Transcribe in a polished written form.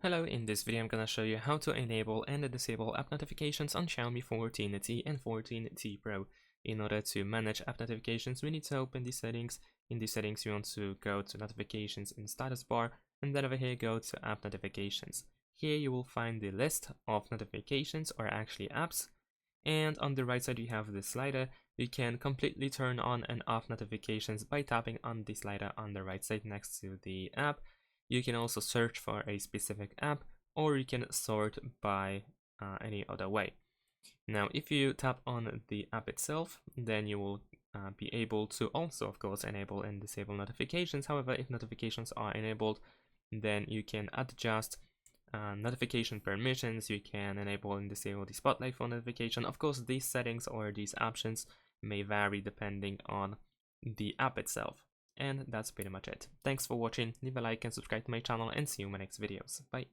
Hello, in this video I'm gonna show you how to enable and disable app notifications on Xiaomi 14T and 14T Pro. In order to manage app notifications, we need to open the settings. In the settings, you want to go to notifications in status bar, and then over here go to app notifications. Here you will find the list of notifications, or actually apps, and on the right side you have the slider. You can completely turn on and off notifications by tapping on the slider on the right side next to the app. You can also search for a specific app, or you can sort by any other way. Now, if you tap on the app itself, then you will be able to also, of course, enable and disable notifications. However, if notifications are enabled, then you can adjust notification permissions. You can enable and disable the spotlight for notification. Of course, these settings or these options may vary depending on the app itself. And that's pretty much it. Thanks for watching, leave a like and subscribe to my channel, and see you in my next videos. Bye.